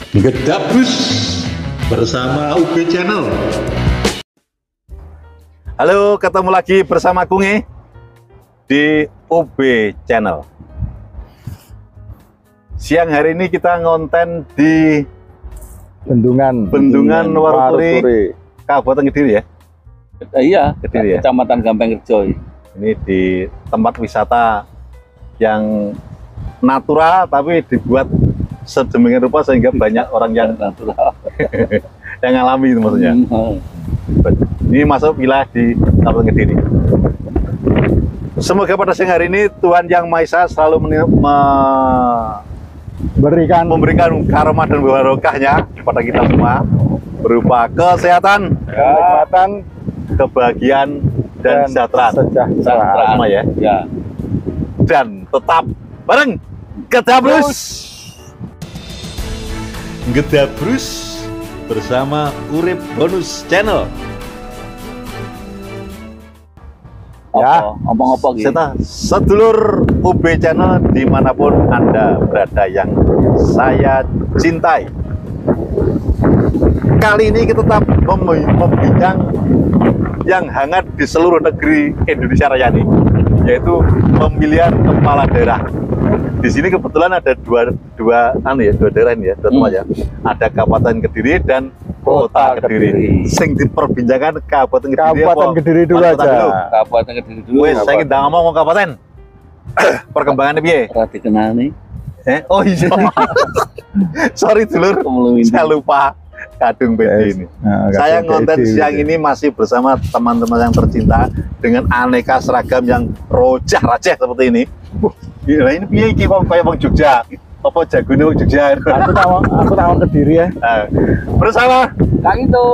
Gedabus bersama UB Channel. Halo, ketemu lagi bersama Kungi di UB Channel. Siang hari ini kita ngonten di Bendungan Warupuri, Kabupaten Kediri ya? Iya, Kediri ya? Kecamatan Gampeng Rejo. Ini di tempat wisata yang natural tapi dibuat sedemikian rupa sehingga banyak orang yang natural yang ngalami itu maksudnya. Ini masuk wilayah di Kabupaten Kediri. Semoga pada siang hari ini Tuhan Yang Maha Esa selalu memberikan karomah dan barokahnya kepada kita semua berupa kesehatan, kenikmatan, kebahagiaan dan kesejahteraan semua ya. Dan tetap bareng Gedabus. Gedabus bersama Urip Bonus Channel. Ya, ngomong-ngomong gitu. Sedulur UB Channel dimanapun Anda berada yang saya cintai. Kali ini kita tetap membincang yang hangat di seluruh negeri Indonesia Raya ini, yaitu pemilihan kepala daerah. Di sini kebetulan ada dua daerah ini ya, dua tempat ya. Ada Kabupaten Kediri dan Kota Kediri. Sing diperbincangkan Kabupaten Kediri. Kabupaten Kediri dulu aja. Kabupaten Kediri dulu. Wes, saya ingin ngomong kabupaten. Perkembangannya piye? Ora dikenal nih. Oh iya. Sorry dulur, saya lupa kadung PD ini. Saya ngonten siang ini masih bersama teman-teman yang tercinta dengan aneka seragam yang rojah-rajah seperti ini. Gila, ini piye iki kok kayak wong Jogja. Apa jagone wong Jogja? Aku tahu Kediri ya. Bersama Kang itu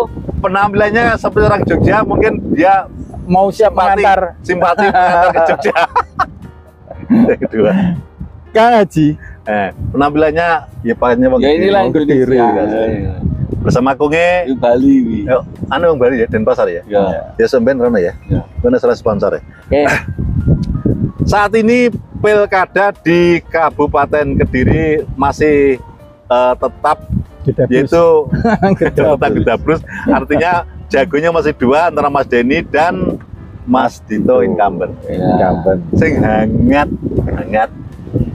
penampilannya seperti orang Jogja, mungkin dia Mau siap mengantar simpati mengantar ke Jogja. Yang kedua, Kang Haji. penampilannya ya pakainya wong ya inilah Kediri. Indonesia. Bersama Kunge. Di Bali wi. Anu wong Bali ya, Denpasar ya. Ya. Ya sampean rono ya. Ya. Mana salah sponsor ya. Oke. Saat ini pilkada di Kabupaten Kediri masih tetap Gedabus. yaitu tetap Gedabus. Artinya jagonya masih dua antara Mas Denny dan Mas Dito incumbent. Incumbent. Sing hangat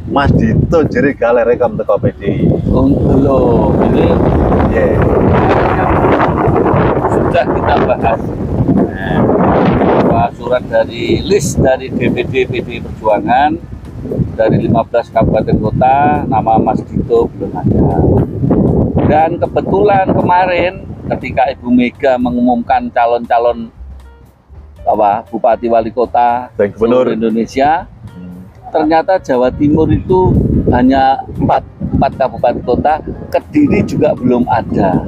Mas Dito jadi galer rekam teko PDI. Untuk lo ini sudah kita bahas. Surat dari list dari DPD PDI Perjuangan dari 15 kabupaten kota, nama Mas Dito belum ada. Dan kebetulan kemarin ketika Ibu Mega mengumumkan calon-calon bupati wali kota dan gubernur Indonesia, ternyata Jawa Timur itu hanya 4 kabupaten kota, Kediri juga belum ada.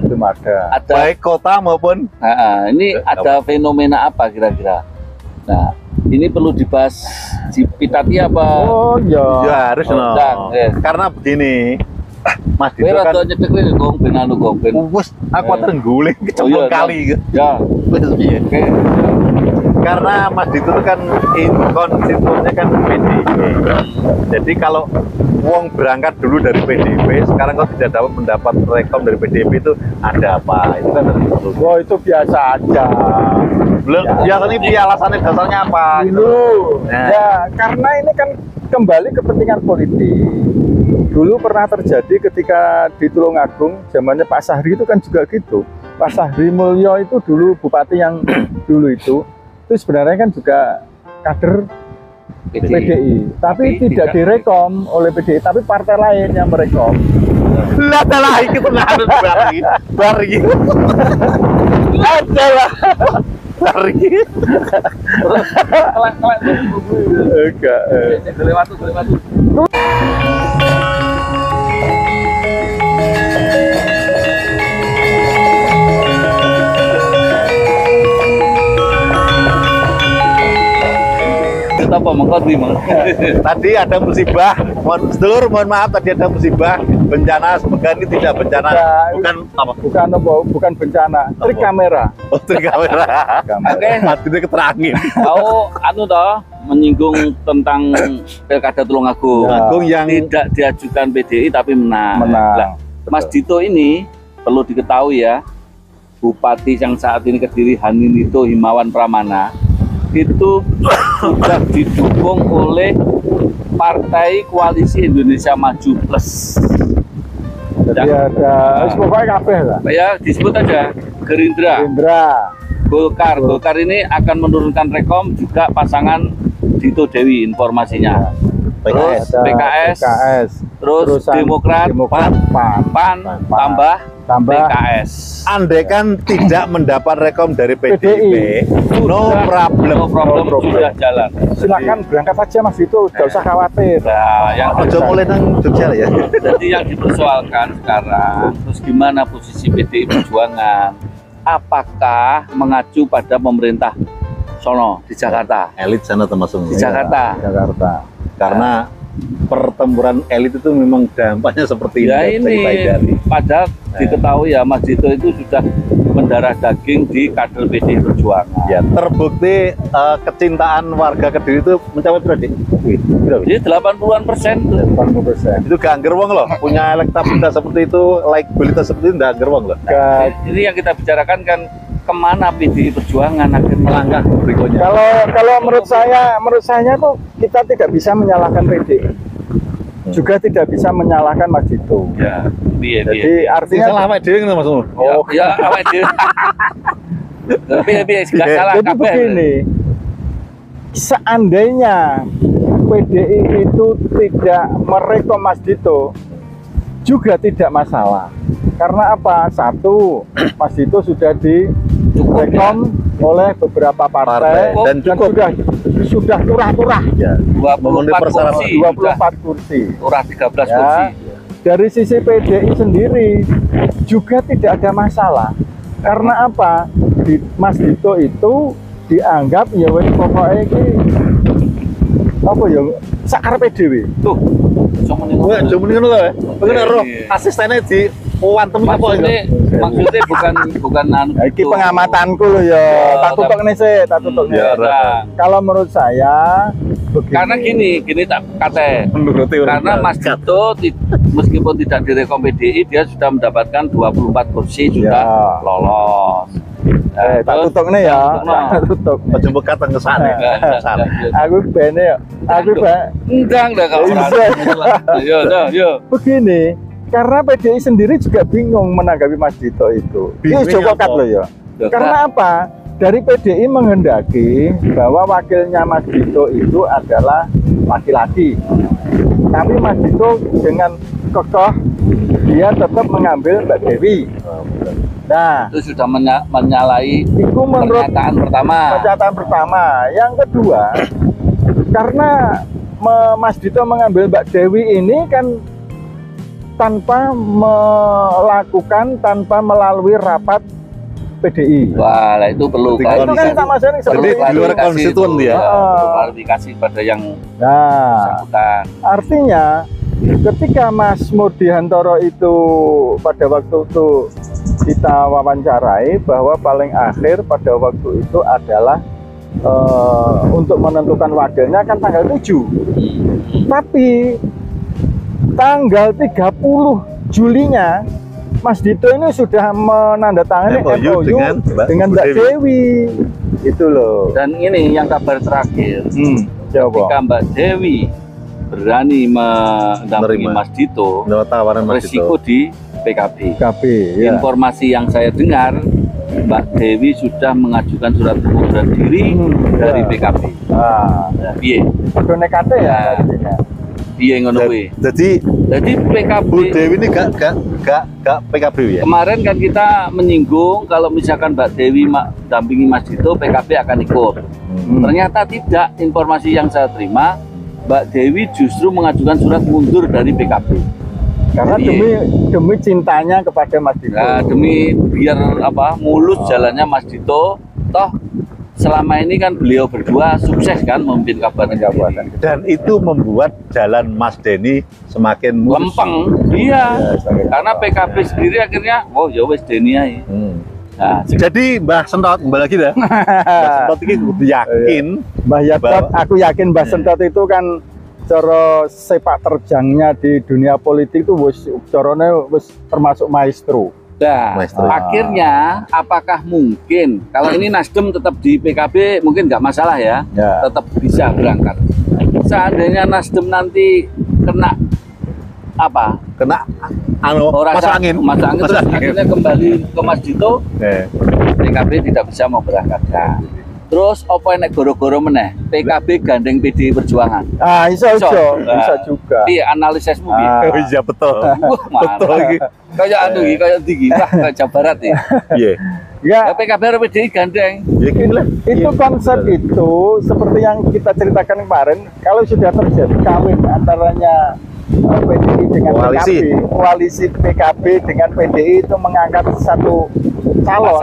Baik kota maupun ini ada fenomena apa kira-kira? Nah, ini perlu dibahas di Pitati apa? Oh iya. ya harus no. Karena begini, Mas Dito kan nyetek gong ben anu gong ben. wes aku terengguling kecemplung kali gitu. Ya. Oke. Karena Mas Dito itu kan konstituennya kan PDIP. Jadi kalau wong berangkat dulu dari PDIP, sekarang kok tidak dapat mendapat rekom dari PDIP itu ada apa? Itu kan perlu. Oh itu biasa aja. Belum biasanya dia alasannya dasarnya apa? Dulu. Nah. Ya karena ini kan kembali kepentingan politik. Dulu pernah terjadi ketika di Tulungagung, zamannya Pak Sahri itu kan juga gitu. Pak Sahri Mulyo itu dulu bupati yang dulu itu sebenarnya kan juga kader PDI, tapi tidak direkom oleh PDI, tapi partai lain yang merekom. Lah lagi kita harus bari. Adalah lari. Enggak. Lewat. Apa mengkoti Tadi ada musibah, mohon maaf tadi ada musibah bencana, semoga ini tidak bencana. Ya, bukan bencana, trik kamera. Oh, trik kamera. Oke, matinya keterangin. Kau anu toh menyinggung tentang Pilkada Tulungagung. Tulungagung yang tidak diajukan PDI tapi menang. Menang. Mas Dito ini perlu diketahui ya, Bupati yang saat ini Kediri Haninito Himawan Pramana itu sudah didukung oleh Partai Koalisi Indonesia Maju Plus. Jadi ada pokoknya kabeh lah. Ya disebut aja Gerindra, Golkar. Golkar ini akan menurunkan rekom juga pasangan Dito Dewi informasinya. Terus PKS, terus Demokrat, PAN, tambah PKS. Andai kan tidak mendapat rekom dari PDIP, no problem. Sudah jalan. Silakan berangkat aja Mas Dito, nggak usah khawatir. Nah, yang Ojo mulai nang Jogja ya. jadi yang dipersoalkan sekarang, terus gimana posisi PDI Perjuangan? Apakah mengacu pada pemerintah sono di Jakarta? Elit sana termasuk Di Jakarta. karena pertempuran elit itu memang dampaknya seperti Ya ini. ini, padahal diketahui ya Mas Dito itu sudah mendarah daging di kader PDI Perjuangan. Ya, terbukti kecintaan warga Kediri itu mencapai berapa? Jadi 80-an%. 80%. Itu gak angger wong loh, punya elektabilitas seperti itu, likabilitas seperti itu gak angger wong loh. Ini yang kita bicarakan kan kemana PDI Perjuangan akan melangkah berikutnya. Kalau menurut saya tuh kita tidak bisa menyalahkan PDI, juga tidak bisa menyalahkan Mas Dito. Ya, Jadi piye. artinya salah awake dhewe ngono Mas. Ya, awake dhewe. Piye gak salah Jadi kabeh. begini, seandainya PDI itu tidak merekom Mas Dito, juga tidak masalah. Karena apa? Satu, Mas Dito sudah direkom oleh beberapa partai dan cukup sudah turah-turah ya. 24 kursi. 24 kursi. Turah 13 Ya. kursi. Dari sisi PDI sendiri juga tidak ada masalah. Karena apa? Mas Dito itu dianggap ya wis pokoke iki apa ya sakar PDW. Tuh, cuma ini. Wah, cuma ngono lho. Pengen roh asistennya di wantem apa itu? Maksudnya bukan anu. Nah, iki gitu. pengamatanku loh ya. Tak tutukne sih, tak tutukne. Ya, Nah, Kalau menurut saya begini. karena gini tak kata. Menuruti Karena Mas Dito meskipun tidak direkom PDI, dia sudah mendapatkan 24 kursi sudah Ya. lolos. tak terus- tutukne ya. Nah. Tak tutuk. Aja bekat nang kesane. Aku bene ya. Aku Enggak kalau yo. begini, karena PDI sendiri juga bingung menanggapi Mas Dito itu. Ini Bingungnya Joko Kat apa? loh ya. Karena apa? Dari PDI menghendaki bahwa wakilnya Mas Dito itu adalah laki-laki. Tapi Mas Dito dengan kokoh dia tetap mengambil Mbak Dewi. Nah, Itu sudah menyalahi itu menurut pernyataan pertama. pernyataan pertama. Yang kedua, karena Mas Dito mengambil Mbak Dewi ini kan tanpa melalui rapat PDI. Wah, lah itu perlu Jadi Nah, itu kan kondisi- sama sekali Jadi seperti di luar klarifikasi konstituen itu. dia. Perlu klarifikasi pada yang Nah, bersangkutan. artinya ketika Mas Murdi Hantoro itu pada waktu itu kita wawancarai bahwa paling akhir pada waktu itu adalah untuk menentukan wakilnya kan tanggal 7. Tapi tanggal 30 Julinya Mas Dito ini sudah menandatangani MOU dengan Mbak Dewi. Itu loh. Dan ini yang kabar terakhir, Coba. ketika Mbak Dewi berani mendampingi Menerima. Mas Dito, Lewat tawaran Mas resiko Dito. di PKB. KB ya. Informasi yang saya dengar, Mbak Dewi sudah mengajukan surat pengunduran diri dari ya. PKB. Ah, Nah, piye? Padha nekate ya. artinya. Piye ngono kuwi. Jadi Jadi PKB Bu Dewi ini gak PKB ya? kemarin kan kita menyinggung kalau misalkan Mbak Dewi dampingi Mas Dito, PKB akan ikut. Ternyata tidak. Informasi yang saya terima, Mbak Dewi justru mengajukan surat mundur dari PKB. Karena Jadi- demi cintanya kepada Mas Dito. Nah, demi biar mulus jalannya Mas Dito, toh selama ini kan beliau berdua sukses kan memimpin Kabupaten Kediri. Dan itu membuat jalan Mas Denny semakin mulus. Lempeng, iya. Ya, semakin Karena lempeng. PKB sendiri akhirnya, oh ya wes Deni ae. Nah, Jadi Mbah Sentot kembali lagi dah. Mbah Sentot ini kudu yakin Mbah Yatot, Bahwa- aku yakin Mbah Sentot itu kan cara sepak terjangnya di dunia politik itu wis carane wis termasuk maestro. Nah, Maestro. akhirnya apakah mungkin kalau ini Nasdem tetap di PKB mungkin nggak masalah ya, Ya. tetap bisa berangkat. Seandainya Nasdem nanti kena apa? Kena masuk angin. Masuk angin terus akhirnya kembali ke Mas Dito, PKB tidak bisa mau berangkatkan. Terus apa yang goro-goro meneh? PKB gandeng PDI Perjuangan. Ah, iso bisa juga. Iya, analisismu Ah. Oh iya betul. Wah, Betul iki. kayak anu iki, kayak tinggi, kayak Jawa Barat ya. Iya. Ya, PKB harus PDI gandeng. Ya gini lah. itu konsep itu seperti yang kita ceritakan kemarin, kalau sudah terjadi kawin antaranya PDI dengan Koalisi. PKB, koalisi PKB dengan PDI itu mengangkat satu calon,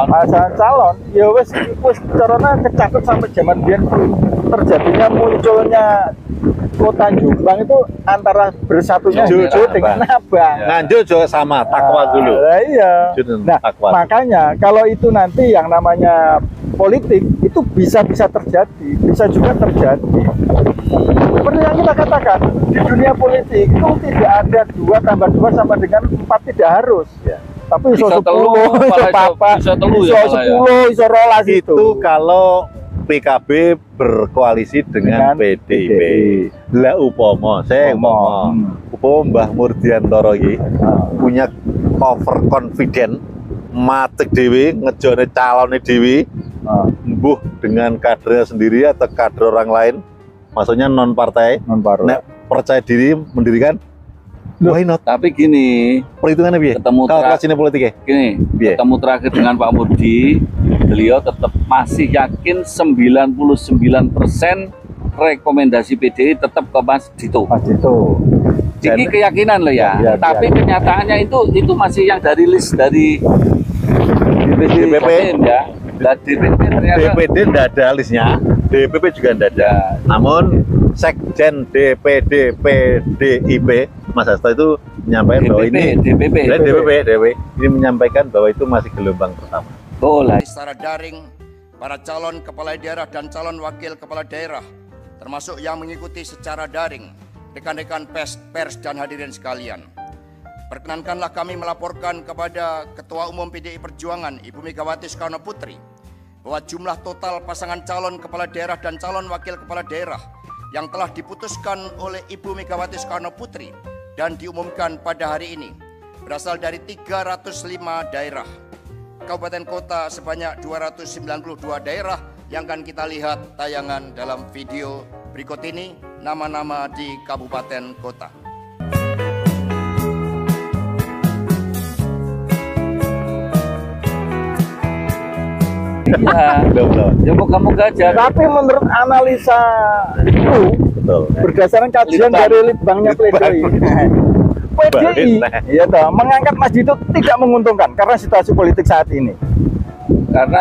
pasangan calon, ya wes caranya kecatut sampai zaman biyen terjadinya munculnya kota Jombang itu antara bersatunya Jojo Jojo dengan Abang. Nganjuk juga sama takwa dulu. Nah, iya. Jojo Nah, takwa. makanya kalau itu nanti yang namanya politik itu bisa terjadi, bisa juga terjadi. Seperti yang kita katakan di dunia politik itu tidak ada 2 tambah 2 sama dengan 4 tidak harus. Ya. Tapi iso Iso 10, telu, iso malah papa, iso telu iso ya malah ya. 10, iso 12 itu. Itu kalau PKB berkoalisi dengan PDIP. Lah upama, saya upama Mbah Murdiantoro iki punya overconfident matek dewi ngejone calonnya dewi mbuh dengan kadernya sendiri atau kader orang lain, maksudnya non partai, non partai. nek percaya diri mendirikan, why not? Tapi gini, Perhitungannya biar ketemu kalkulasinya politiknya gini, Biar. ketemu terakhir dengan Pak Murdi, beliau tetap masih yakin 99% rekomendasi PDI tetap ke Mas Dito. Mas Dito. Ini keyakinan loh ya. Ya, Tapi kenyataannya itu masih yang dari list dari DPP. Jatim ya. Dan DPP ternyata DPD tidak ada listnya, DPP juga tidak ada. Namun Sekjen DPD PDIP Mas Hasto itu menyampaikan bahwa ini DPP. DPP ini menyampaikan bahwa itu masih gelombang pertama. Oh lah. Secara daring, para calon kepala daerah dan calon wakil kepala daerah, termasuk yang mengikuti secara daring, rekan-rekan pers dan hadirin sekalian. Perkenankanlah kami melaporkan kepada Ketua Umum PDI Perjuangan Ibu Megawati Soekarno Putri bahwa jumlah total pasangan calon kepala daerah dan calon wakil kepala daerah yang telah diputuskan oleh Ibu Megawati Soekarno Putri dan diumumkan pada hari ini berasal dari 305 daerah, kabupaten kota sebanyak 292 daerah yang akan kita lihat tayangan dalam video berikut ini, nama-nama di kabupaten kota. Iya. Ya moga-moga aja. Tapi menurut analisa itu Betul. berdasarkan kajian Litbang. dari Litbangnya PDI, PDI ya toh, mengangkat Mas Dito tidak menguntungkan karena situasi politik saat ini.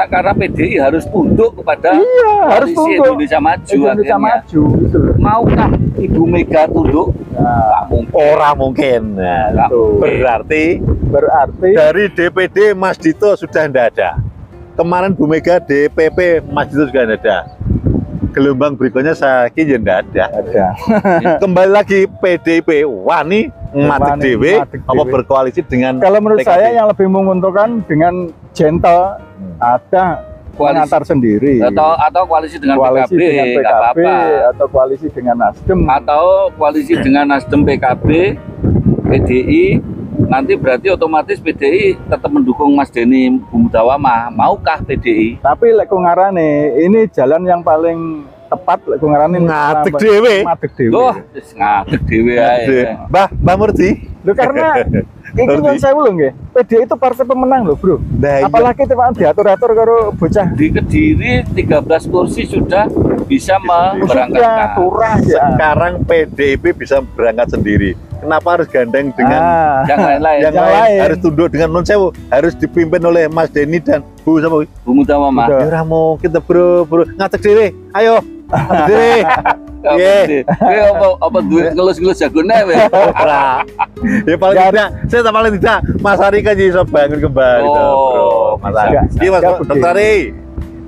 Karena PDI harus tunduk kepada Iya, harus koalisi tunduk. Indonesia Maju Indonesia akhirnya. Maju gitu loh. Maukah Ibu Mega tunduk? Nggak mungkin. Orang mungkin. Nah, Nggak mungkin. berarti dari DPD Mas Dito sudah tidak ada. Kemarin Bu Mega DPP Mas Dito juga tidak ada. Gelombang berikutnya saya kira tidak ada. Ada. Kembali lagi PDIP wani matik dewe matik apa dewe. berkoalisi dengan Kalau menurut PKB? saya yang lebih menguntungkan dengan gentle ada Koalisi. mengantar sendiri. Atau koalisi dengan koalisi PKB, dengan nggak PKB apa-apa. atau koalisi dengan Nasdem. Atau koalisi dengan Nasdem, PKB, PDI, nanti berarti otomatis PDI tetap mendukung Mas Denny Bumudawamah. Maukah PDI? Tapi lek ngarane ini jalan yang paling tepat lek ngarane Ngadeg dhewe. Ngadeg dhewe. Loh, wis ngadeg dhewe ae. Mbah Murdi. Loh, karena iki Ngerti. nyuwun sewu lho nggih. PDI itu partai pemenang loh, Bro. Nah, iya. Apalagi teman diatur-atur karo bocah. Di Kediri 13 kursi sudah bisa Sudah memberangkatkan. turah ya. Sekarang PDIP bisa berangkat sendiri. Kenapa harus gandeng dengan Yang lain-lain. yang Yang lain? lain. Harus tunduk dengan non sewu, harus dipimpin oleh Mas Denny dan Bu sama. Bumudawamah. Udah. Ya ora mau kita bro ngatek dhewe. Ayo. Ngatek dhewe. Iya. Apa duit ngelus-ngelus jagone we. Ora. Ya paling Ya, tidak, saya paling tidak Mas Ari kan bisa bangun kembali Oh, toh, bro. Mas Ari. bisa. Iya Mas Enggak Dr. begini. Ari.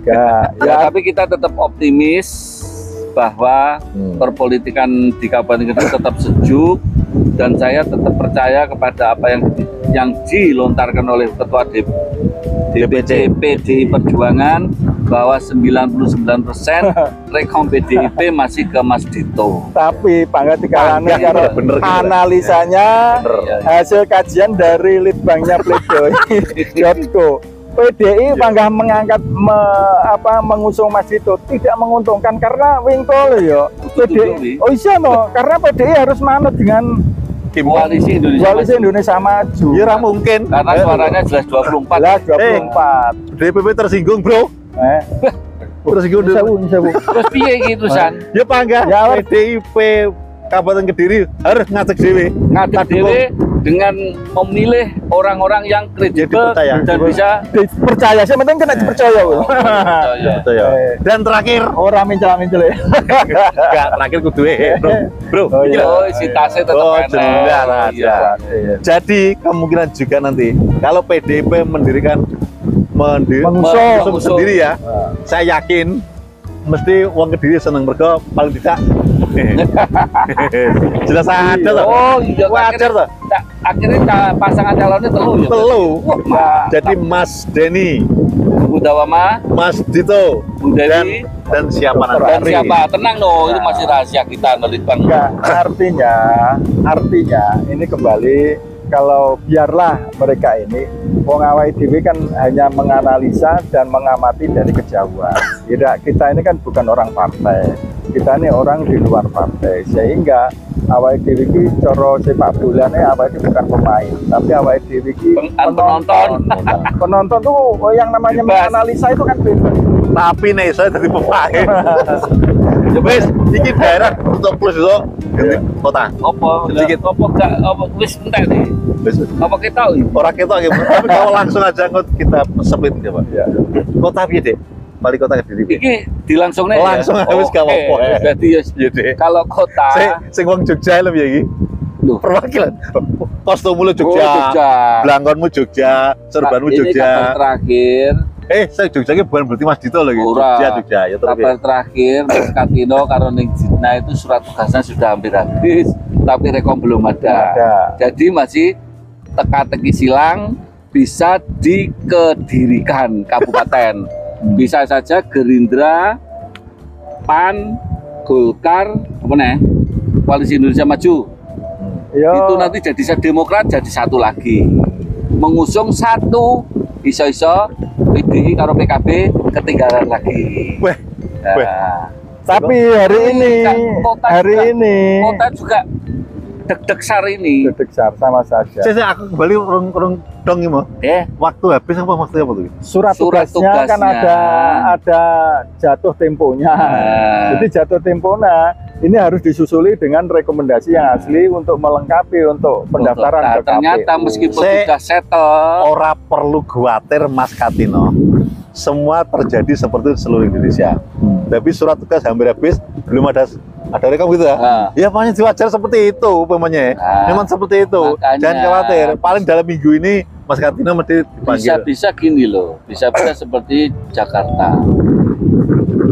Ya, Ya, tapi kita tetap optimis bahwa perpolitikan di Kabupaten Kediri tetap sejuk, dan saya tetap percaya kepada apa yang dilontarkan oleh Ketua DPC PDI Perjuangan, bahwa 99% rekom PDIP masih ke Mas Dito. Tapi Pak Tikarane kalau analisanya hasil kajian dari Litbangnya Pledoi.co, PDI panggah mengangkat mengusung Mas Dito tidak menguntungkan karena wingko ya PDI. Oh iya no, karena PDI harus manut dengan Koalisi Indonesia Maju. Ya mungkin karena suaranya jelas 24. Jelas 24. DPP tersinggung, Bro. Tersinggung dulu. Terus piye gitu San? Ya panggah Ya, PDIP Kabupaten Kediri harus ngajak dewe. Ngajak dewe dengan memilih orang-orang yang kredibel dipercaya. dan bisa Dipercaya, saya penting kena dipercaya. percaya. Dan terakhir, Orang mencela-mencela. enggak terakhir kudu bro. Oh, iya. Oh, si tasnya tetap Oh, enak. jelas. Iya. Jadi kemungkinan juga nanti kalau PDIP mengusung Mengusung. sendiri ya, saya yakin mesti uang Kediri seneng mereka paling tidak jelas ada loh. Oh iya, Wajar loh. akhirnya pasangan calonnya telu ya. Telu. Wah, Jadi Mas Denny, Budawama, Mas Dito, Bu Dewi, dan siapa dan nanti? siapa? Tenang loh, itu masih rahasia kita Litbang. Enggak, artinya ini kembali kalau biarlah mereka ini wong awake dhewe kan hanya menganalisa dan mengamati dari kejauhan. Tidak, kita ini kan bukan orang partai. Kita ini orang di luar partai. Sehingga awake dhewe iki cara sepak bolane awake bukan pemain, tapi awake dhewe iki Penonton. Penonton tuh yang namanya Bebas. menganalisa itu kan bebas. Tapi nih saya dari pemain. Wes, iki daerah untuk plus itu ganti kota. Apa? Sedikit. Apa enggak? Apa wis entek nih? Wes, Apa kita? orang kita tapi kalau langsung aja kita sepit coba. Ya. Kota piye, Dek? Wali kota Kediri. Iki dilangsungnya ya? Langsung wis gak apa-apa. Jadi Iya, Dek. kalau kota Sing wong Jogja lho ya iki. Loh. Perwakilan. Kostummu Oh, Jogja. Jogja. Blangkonmu Jogja, serbanmu Ini kabar Jogja. terakhir, Saya Jogja ini bukan berarti Mas Dito lagi. Ora. Jogja ya terus. kabar terakhir Mas Katino karo Ning Jitna itu surat tugasnya sudah hampir habis, tapi rekom belum ada. Jadi masih teka-teki silang, bisa dikedirikan kabupaten. Bisa saja Gerindra, PAN, Golkar, apa nih? Koalisi Indonesia Maju. Yo. Itu nanti jadi Demokrat jadi satu lagi. Mengusung satu, iso-iso PDI karo PKB ketinggalan lagi. Weh, Nah, Tapi hari ini, Kota hari juga- ini kota juga deg-deg sar ini. Dedek Sar sama saja. aku kembali urung dong iki mau. Waktu habis apa maksudnya apa tuh? Surat Surat tugasnya kan tugasnya. ada jatuh temponya. Nah. Jadi jatuh temponya ini harus disusuli dengan rekomendasi yang asli untuk melengkapi untuk pendaftaran Nah, ke ternyata KPU. meskipun Se- sudah settle, Ora perlu khawatir Mas Katino. Semua terjadi seperti di seluruh Indonesia. Tapi surat tugas hampir habis, belum ada rekam gitu ya. Nah. Ya pokoknya wajar seperti itu umpamanya. Nah, Memang seperti itu. makanya. Jangan khawatir. Paling dalam minggu ini Mas Katino mesti dipanggil. bisa-bisa gini loh, bisa-bisa seperti Jakarta.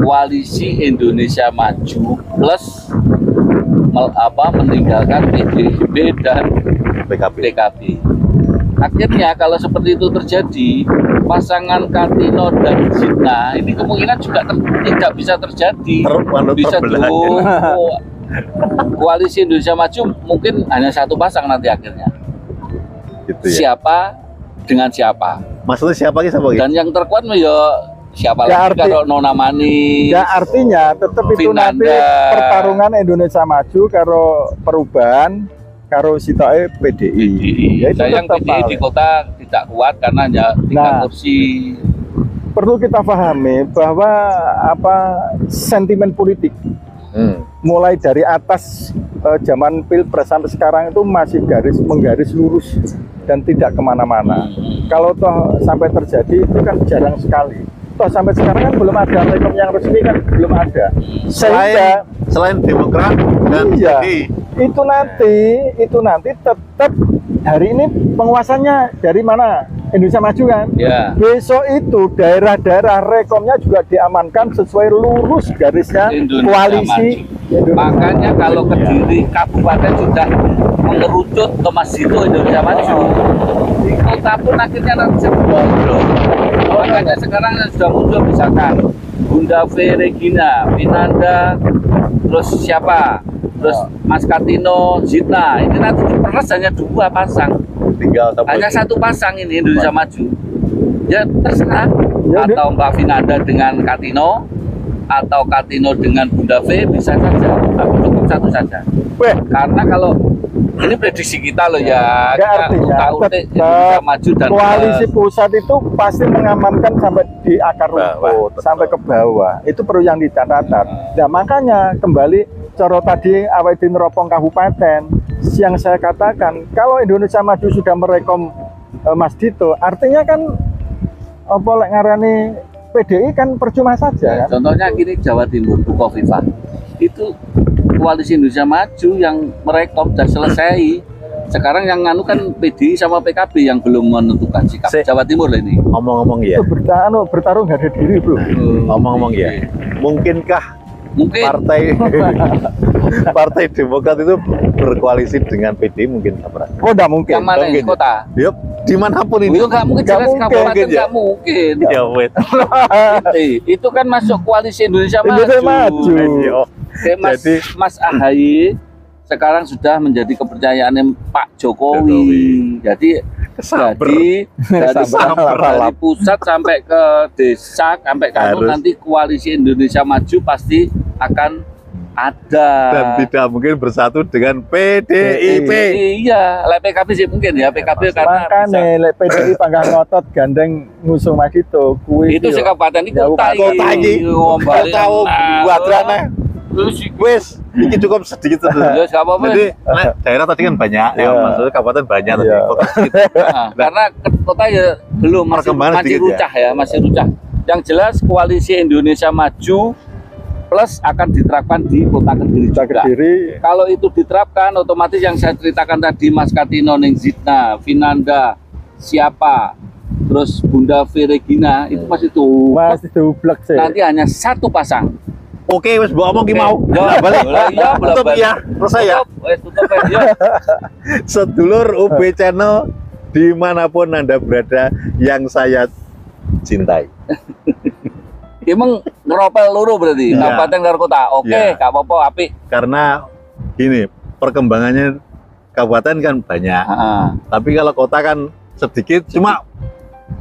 Koalisi Indonesia Maju plus meninggalkan PDIP dan PKB. PKB. Akhirnya kalau seperti itu terjadi, pasangan Katino dan Jitna ini kemungkinan juga tidak bisa terjadi. Bisa terbelah. tuh koalisi Indonesia Maju mungkin hanya satu pasang nanti akhirnya. Gitu ya. Siapa dengan siapa? Maksudnya siapa lagi? Dan yang terkuat ya siapa Ya, lagi arti- kalau Nona Manis. Ya artinya tetap itu nanti Vinanda. pertarungan Indonesia Maju karo perubahan karo sitoke PDI. Ya itu Sayang tetap PDI di kota tidak kuat karena hanya 3 Nah. kursi. perlu kita pahami bahwa sentimen politik mulai dari atas zaman Pilpres sampai sekarang itu masih menggaris lurus dan tidak kemana-mana. Kalau toh sampai terjadi itu kan jarang sekali. Toh sampai sekarang kan belum ada rekom yang resmi kan belum ada. Sehingga Selain Demokrat dan iya, PDI. itu nanti tetap hari ini penguasanya dari mana? Indonesia Maju kan. Ya. Besok itu daerah-daerah rekomnya juga diamankan sesuai lurus garisnya Indonesia koalisi. Makanya kalau Kediri kabupaten sudah mengerucut ke Mas Dito Indonesia Maju, di kota pun akhirnya nanti bobrok. Makanya sekarang sudah muncul misalkan Bunda V Regina, Vinanda, terus siapa? Terus Mas Katino, Zitna. Ini nanti diperes hanya 2 pasang. Tinggal Hanya 1 pasang ini Indonesia Maju. Ya terserah. Ya, Atau Mbak Vinanda dengan Katino, atau Katino dengan Bunda V, bisa saja. Aku cukup 1 saja. Weh, Karena kalau ini prediksi kita loh ya, ya kita artinya utak-utik Indonesia Maju dan koalisi pusat itu pasti mengamankan sampai di akar rumput, Betul. sampai ke bawah. Itu perlu yang dicatat. Nah makanya kembali coro tadi awedin Ropong Kabupaten yang saya katakan, kalau Indonesia Maju sudah merekom Mas Dito, artinya kan apa lek ngarani PDI kan percuma saja kan? Contohnya gini, Jawa Timur, Bukoviva itu koalisi Indonesia Maju yang merekom dan selesai. Sekarang yang nganu kan PDI sama PKB yang belum menentukan sikap. Jawa Timur lah ini. Ngomong-ngomong ya, Itu bertarung harga diri bro. ngomong-ngomong ya, mungkinkah Mungkin Partai Demokrat itu berkoalisi dengan PD mungkin apa? Oh enggak mungkin. yang mana mungkin di kota? Yup, dimanapun ini. Itu nggak mungkin, Nggak jelas mungkin, kabupaten ya. nggak mungkin. Ya wait. Itu kan masuk koalisi Indonesia Indonesia Maju. Maju. Kayak Jadi- Mas AHY sekarang sudah menjadi kepercayaan Pak Jokowi. Jadi Sabar. dari pusat sampai ke desa sampai kanu Harus. nanti koalisi Indonesia Maju pasti akan ada. Dan tidak mungkin bersatu dengan PDIP. Iya, lek PKB sih mungkin ya PKB karena Makanya lek PDI panggang ngotot gandeng ngusung Mas Dito kuwi itu yo. sekabupaten ini Jauh kota Kota iki. Ngombali Tahu enak. buat rana. Terus Wes, ini cukup sedikit ya saja. nggak apa-apa. Jadi daerah tadi kan banyak, ya Iya. maksudnya kabupaten banyak tadi. Iya. Kota sedikit. Nah, karena kota ya belum masih Perkembangan sedikit ya. rucah ya, masih rucah. Yang jelas koalisi Indonesia Maju plus akan diterapkan di Kota Kediri Kita juga. Kediri Kalau itu diterapkan, otomatis yang saya ceritakan tadi Mas Katino, Neng Zitna, Vinanda, siapa, terus Bunda V Regina itu masih tuh. masih doublek sih. Nanti hanya 1 pasang. Oke, wes mbok omong ki mau. Ya, Balik. iya, Tutup bolak-balik. ya, selesai ya. Tutup ya. Sedulur UB Channel dimanapun Anda berada yang saya cintai. Emang ngeropel luru berarti, Iya. kabupaten karo kota. Oke, Iya. gak apa-apa, apik. Karena gini, perkembangannya kabupaten kan banyak, Heeh. tapi kalau kota kan sedikit, cuma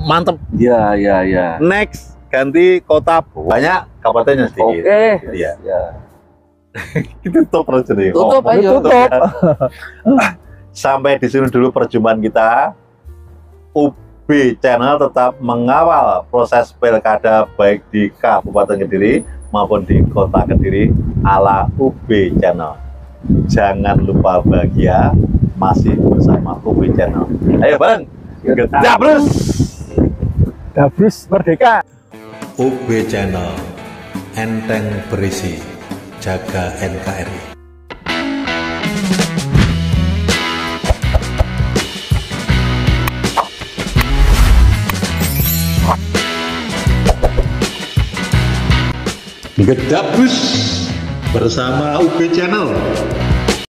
mantep. Iya, iya, iya. Next ganti kota banyak, kabupatennya sedikit. Oke. Iya. Ya. Itu tutup terus jadi. Tutup Oh, aja. Tutup. Sampai di sini dulu perjumpaan kita. UB Channel tetap mengawal proses pilkada baik di Kabupaten Kediri maupun di Kota Kediri ala UB Channel. Jangan lupa bahagia masih bersama UB Channel. Ayo bareng. Dabrus. Dabrus merdeka. UB Channel, enteng berisi, jaga NKRI. Gedabrus bersama UB Channel.